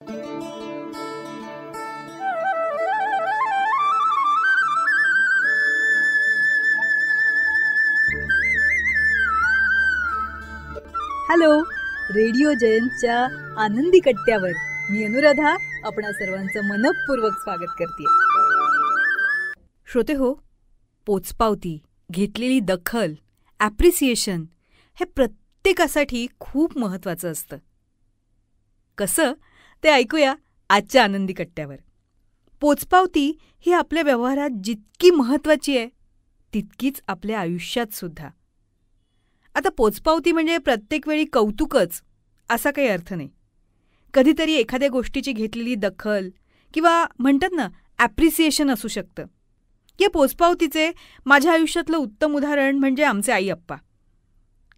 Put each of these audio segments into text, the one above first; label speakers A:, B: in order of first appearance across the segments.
A: Hello, radio जयंतच्या आनंदी कट्ट्यावर मी अनुराधा आपणा सर्वांचं मनपूर्वक स्वागत करते. श्रोते हो, पोचपावती, घेतलेली दखल, ॲप्रिसिएशन हे प्रत्येकासाठी खूप महत्त्वाचं असतं. कसं ते ऐकूया आजच्या आनंदी कट्ट्यावर. पोचपावती ही आपल्या व्यवहारात जितकी महत्त्वाची आहे तितकीच आपल्या आयुष्यात सुद्धा. आता पोचपावती म्हणजे प्रत्येक वेळी कौतुकच असा काही अर्थ नाही. कधीतरी एखाद्या गोष्टीची घेतलेली दखल किंवा म्हणतात ना ॲप्रिसिएशन असू शकतं. या पोचपावतीचे माझ्या आयुष्यातलं उत्तम उदाहरण म्हणजे आमचे आई आप्पा.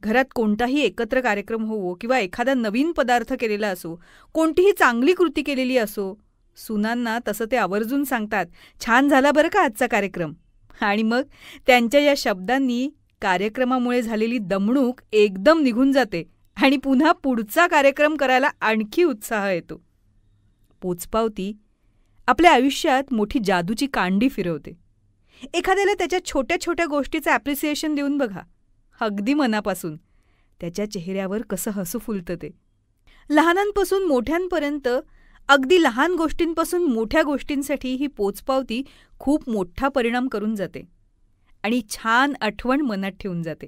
A: घरात कोणताही एकत्र कार्यक्रम होवो किंवा एखादा नवीन पदार्थ केलेला असो, कोणतीही चांगली कृती केलेली असो, सुनांना तसं ते आवर्जून सांगतात, छान झाला बरं का आजचा कार्यक्रम. आणि मग त्यांच्या या शब्दांनी कार्यक्रमामुळे झालेली दमणूक एकदम निघून जाते आणि पुन्हा पुढचा कार्यक्रम करायला आणखी उत्साह येतो. पोचपावती आपल्या आयुष्यात मोठी जादूची कांडी फिरवते. एखाद्याला त्याच्या छोट्या छोट्या गोष्टीचं ॲप्रिसिएशन देऊन बघा, अगदी मनापासून त्याच्या चेहऱ्यावर कसं हसू फुलतं ते. लहानांपासून मोठ्यांपर्यंत अगदी लहान गोष्टींपासून मोठ्या गोष्टींसाठी ही पोचपावती खूप मोठा परिणाम करून जाते आणि छान आठवण मनात ठेवून जाते.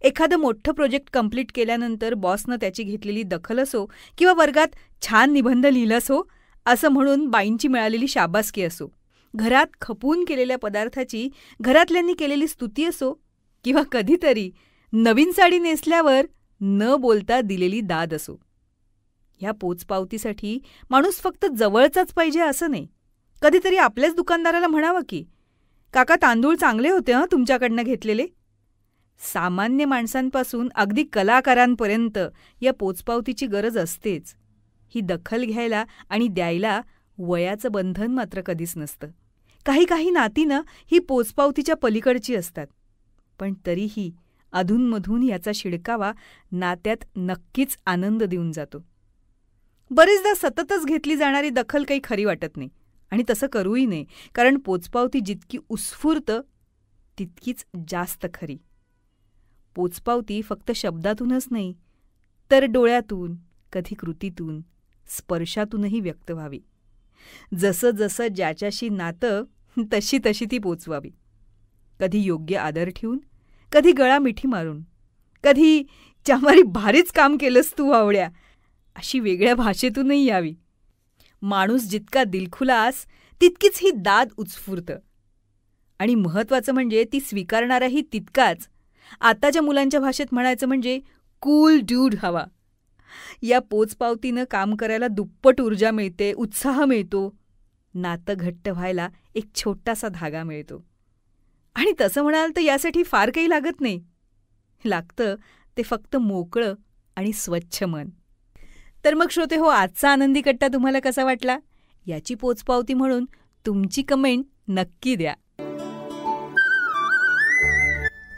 A: एखादं मोठं प्रोजेक्ट कंप्लीट केल्यानंतर बॉसनं त्याची घेतलेली दखल असो किंवा वर्गात छान निबंध लिहिलास हो असं म्हणून बाईंची मिळालेली शाबासकी असो, घरात खपून केलेल्या पदार्थाची घरातल्यांनी केलेली स्तुती असो किंवा कधीतरी नवीन साडी नेसल्यावर न बोलता दिलेली दाद असो. ह्या पोचपावतीसाठी माणूस फक्त जवळचाच पाहिजे असं नाही. कधीतरी आपल्याच दुकानदाराला म्हणावं की, काका तांदूळ चांगले होते हं तुमच्याकडनं घेतलेले. सामान्य माणसांपासून अगदी कलाकारांपर्यंत या पोचपावतीची गरज असतेच. ही दखल घ्यायला आणि द्यायला वयाचं बंधन मात्र कधीच नसतं. काही नातीनं ही पोचपावतीच्या पलीकडची असतात, पण तरीही अधूनमधून याचा शिडकावा नात्यात नक्कीच आनंद देऊन जातो. बरेचदा सततच घेतली जाणारी दखल काही खरी वाटत नाही आणि तसं करूही नये, कारण पोचपावती जितकी उत्स्फूर्त तितकीच जास्त खरी. पोचपावती फक्त शब्दातूनच नाही तर डोळ्यातून, कधी कृतीतून, स्पर्शातूनही व्यक्त व्हावी. जसं जसं ज्याच्याशी नातं तशी तशी ती पोचवावी. कधी योग्य आदर ठेवून, कधी गळा मिठी मारून, कधी चामारी भारीच काम केलंस तू आवड्या अशी वेगळ्या भाषेतूनही यावी. माणूस जितका दिलखुलास तितकीच ही दाद उत्स्फूर्त. आणि महत्त्वाचं म्हणजे ती स्वीकारणाराही तितकाच. आताच्या मुलांच्या भाषेत म्हणायचं म्हणजे कूल ड्यूड हवा. या पोचपावतीनं काम करायला दुप्पट ऊर्जा मिळते, उत्साह मिळतो, नातं घट्ट व्हायला एक छोटासा धागा मिळतो. आणि तसं म्हणाल तर यासाठी फार काही लागत नाही. लागतं ते फक्त मोकळं आणि स्वच्छ मन. तर मग श्रोते हो, आजचा आनंदी कट्टा तुम्हाला कसा वाटला याची पोचपावती म्हणून तुमची कमेंट नक्की द्या.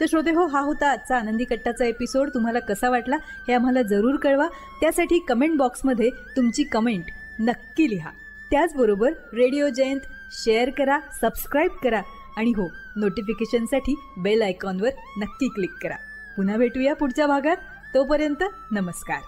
A: तर श्रोते हो, हा होता आजचा आनंदी कट्टाचा एपिसोड. तुम्हाला कसा वाटला हे आम्हाला जरूर कळवा. त्यासाठी कमेंट बॉक्समध्ये तुमची कमेंट नक्की लिहा. त्याचबरोबर रेडिओ जयंत शेअर करा, सबस्क्राईब करा आणि हो, नोटिफिकेशनसाठी बेल आयकॉनवर नक्की क्लिक करा. पुन्हा भेटूया पुढच्या भागात. तोपर्यंत नमस्कार.